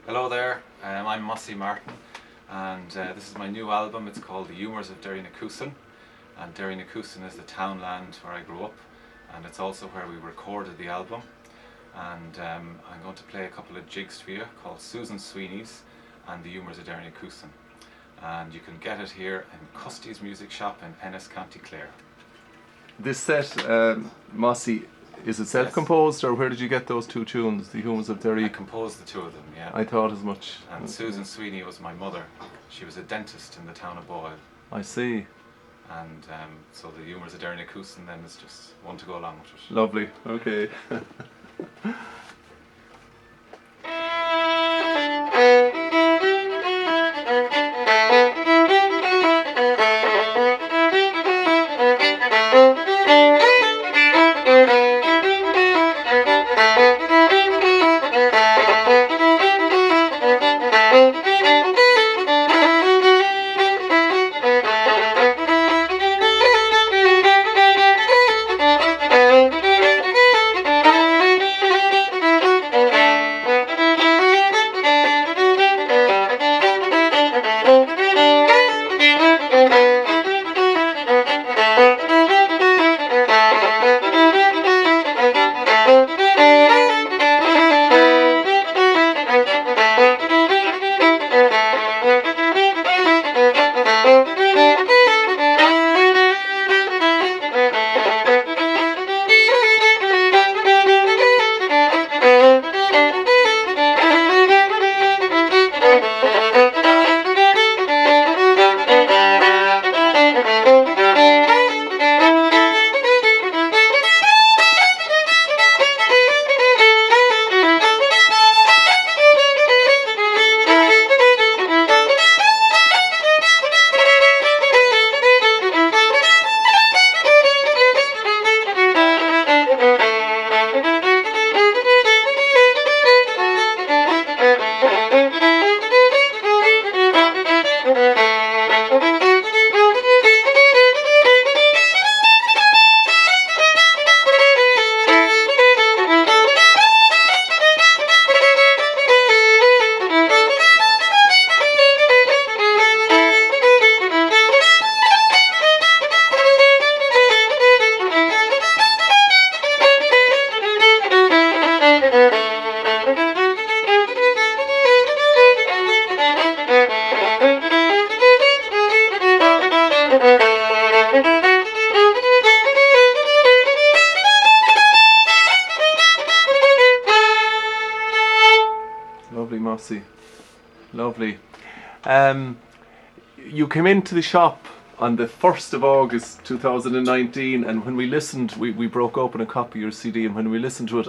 Hello there, I'm Mossie Martin, and this is my new album. It's called The Humours of Derrynacoosin, and Derrynacoosin is the townland where I grew up, and it's also where we recorded the album. And I'm going to play a couple of jigs for you called Susan Sweeney's and The Humours of Derrynacoosin. And you can get it here in Custy's Music Shop in Ennis, County Clare. This set, Mossy, is it self-composed, or where did you get those two tunes, The Humours of Derry? I composed the two of them, yeah. I thought as much. And Susan Sweeney was my mother. She was a dentist in the town of Boyle. I see. And so The Humours of Derrynacoosin then is just one to go along with it. Lovely, okay. Lovely, Mossy. Lovely. You came into the shop on the 1st of August 2019, and when we listened, we broke open a copy of your CD, and when we listened to it,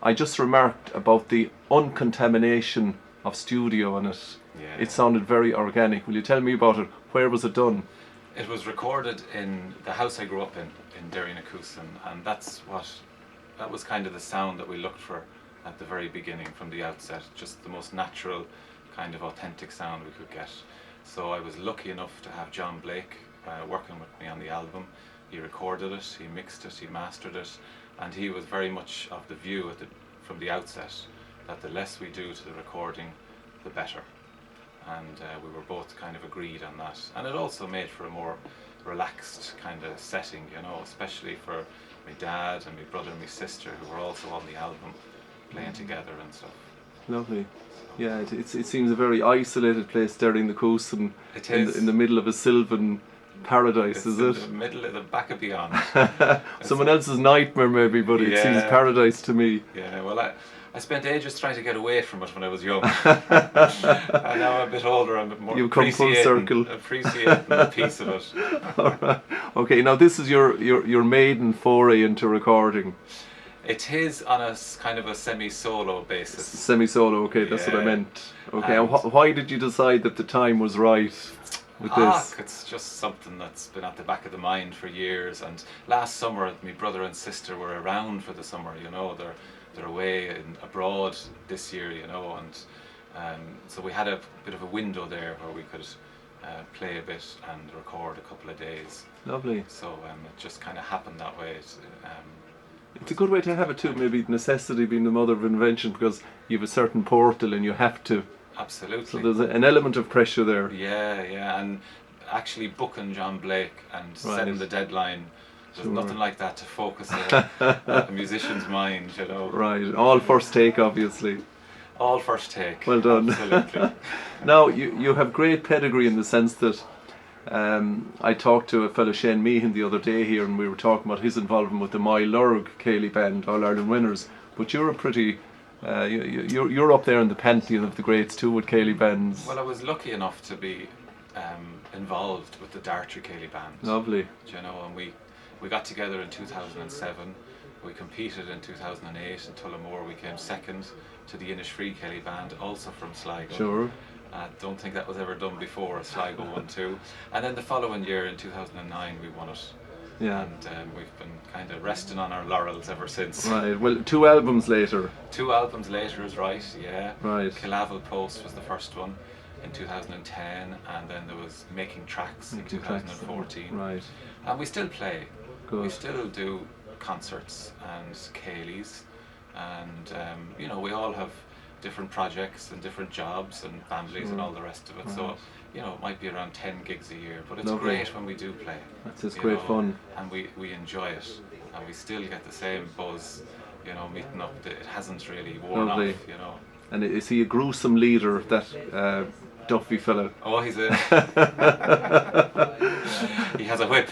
I just remarked about the uncontamination of studio on it. Yeah. It sounded very organic. Will you tell me about it? Where was it done? It was recorded in the house I grew up in Derrynacoosin, and that was kind of the sound that we looked for at the very beginning, from the outset, just the most natural kind of authentic sound we could get. So I was lucky enough to have John Blake working with me on the album. He recorded it, he mixed it, he mastered it, and he was very much of the view from the outset that the less we do to the recording, the better. And we were both kind of agreed on that. And it also made for a more relaxed kind of setting, you know, especially for my dad and my brother and my sister, who were also on the album, playing together and stuff. Lovely. Yeah, it seems a very isolated place, Derrynacoosin, in the middle of a sylvan paradise, It's is in it? the middle of the back of beyond. Someone else's nightmare maybe, but it seems Yeah. paradise to me. Yeah, well, I spent ages trying to get away from it when I was young. And now I'm a bit older, I'm a bit more You've come full circle. appreciating the piece of it. Alright. Okay, now this is your maiden foray into recording. It is on a kind of a semi-solo basis. Semi-solo, okay, that's what I Yeah. meant. Okay, and why did you decide that the time was right with this? It's just something that's been at the back of the mind for years. And last summer, my brother and sister were around for the summer. You know, they're away abroad this year. You know, and so we had a bit of a window there where we could play a bit and record a couple of days. Lovely. So it just kind of happened that way. It's a good way to have it too, maybe necessity being the mother of invention, because you have a certain portal and you have to. Absolutely. So there's an element of pressure there. Yeah, and actually booking John Blake and setting the deadline, there's nothing like that to focus a musician's mind, you know. Right, all first take, obviously. All first take. Well done. Absolutely. Now, you have great pedigree in the sense that I talked to a fellow Shane Meehan the other day here, and we were talking about his involvement with the My Lurg Cayley band, All Ireland winners. But you're a pretty, you're up there in the pantheon of the greats too with Cayley bands. Well, I was lucky enough to be involved with the Dartry Cayley band. Lovely. You know, and we got together in 2007. We competed in 2008 in Tullamore. We came second to the Innisfree Cayley band, also from Sligo. Sure. I don't think that was ever done before. Sligo won too, and then the following year in 2009 we won it. Yeah. And we've been kind of resting on our laurels ever since. Right. Well, 2 albums later. 2 albums later is right. Yeah. Right. Killavel Post was the first one in 2010, and then there was Making Tracks in 2014. Right. And we still play. Good. We still do concerts and Cayleys, and you know, we all have different projects and different jobs and families and all the rest of it. So, you know, it might be around 10 gigs a year, but it's great when we do play. It's great fun. And we enjoy it, and we still get the same buzz, you know, meeting up. It hasn't really worn off, you know. And is he a gruesome leader, that Duffy fella? Oh, he's a... he has a whip.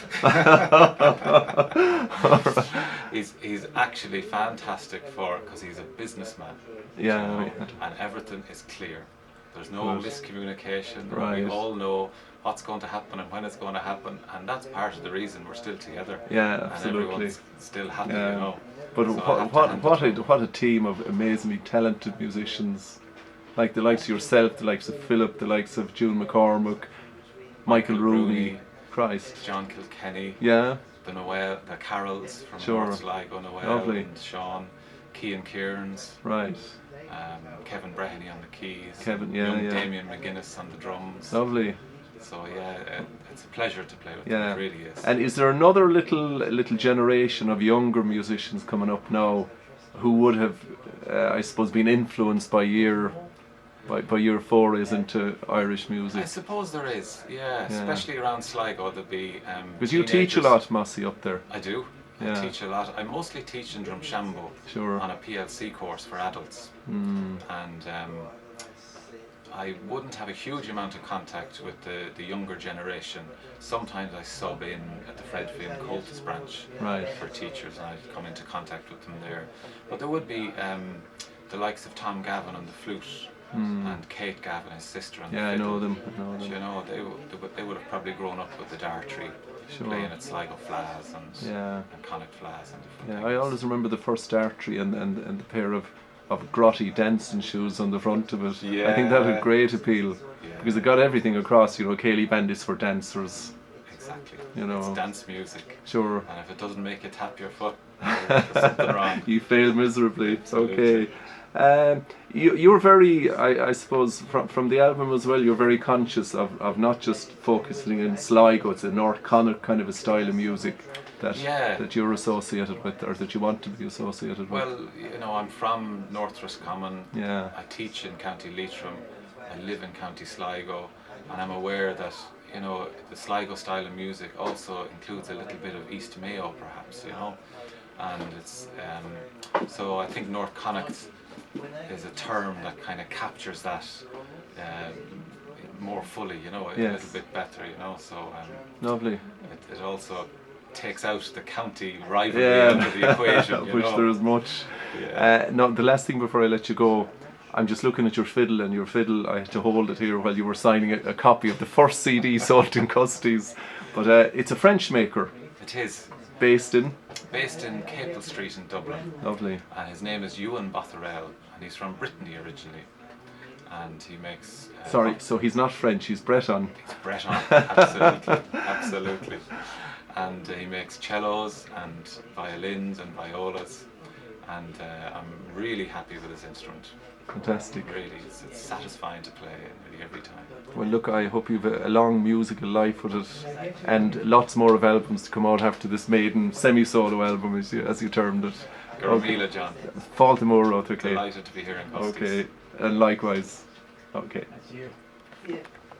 He's actually fantastic because he's a businessman. Yeah. You know, and everything is clear. There's no miscommunication. Right. We all know what's going to happen and when it's going to happen, and that's part of the reason we're still together. Yeah, absolutely. And everyone's still happy, you know. But So what a team of amazingly talented musicians, like the likes of yourself, the likes of Philip, the likes of June McCormick, Michael Rooney, Christ, John Kilkenny, yeah, the Carols from North Sligo, Noel and Sean, Cian Kearns, right, Kevin Breheny on the keys, young Damien McGuinness on the drums. Lovely. So yeah, it's a pleasure to play with Yeah. them, it really is. And is there another little generation of younger musicians coming up now who would have, I suppose, been influenced by your forays into Irish music? I suppose there is, yeah. Especially around Sligo, there'll be because you teach a lot, Mossie, up there. I do. I teach a lot. I mostly teach in Drumshanbo on a PLC course for adults. And I wouldn't have a huge amount of contact with the younger generation. Sometimes I sub in at the Fredfield Coltis branch for teachers, and I'd come into contact with them there. But there would be the likes of Tom Gavin on the flute, and Kate Gavin, his sister, on the fiddle. I know them. You know, they would have probably grown up with the Dartry, playing at Sligo Flas and Connacht Flas and different things. I always remember the first Dartry and the pair of grotty dancing shoes on the front of it. Yeah. I think that had great appeal because it got everything across. You know, Cayley band is for dancers. Exactly. You know, it's dance music. Sure. And if it doesn't make you tap your foot, there's something wrong. You failed miserably. Absolutely. Okay. You're very, I suppose, from the album as well, you're very conscious of not just focusing in Sligo. It's a North Connacht kind of a style of music that you're associated with, or that you want to be associated with. Well, you know, I'm from North Roscommon. Yeah. I teach in County Leitrim. I live in County Sligo, and I'm aware that, you know, the Sligo style of music also includes a little bit of East Mayo, perhaps, you know, and it's so I think North Connacht is a term that kind of captures that more fully, you know, a little bit better, you know. So lovely. It also takes out the county rivalry out of the equation, which there is much. No, the last thing before I let you go, I'm just looking at your fiddle, I had to hold it here while you were signing a copy of the first CD sold in Custies, but it's a French maker. It is. Based in Capel Street in Dublin. Lovely. And his name is Ewan Botherell, and he's from Brittany originally. And he makes... Sorry, so he's not French, he's Breton. He's Breton, absolutely, absolutely. And he makes cellos and violins and violas. and I'm really happy with this instrument. Fantastic. Really, it's satisfying to play nearly every time. Well, look, I hope you've a long musical life with it, and lots more of albums to come out after this maiden semi-solo album, as you termed it. Garamila, John. Faltimore, okay. Delighted to be here in Custis. Okay, and likewise. Okay.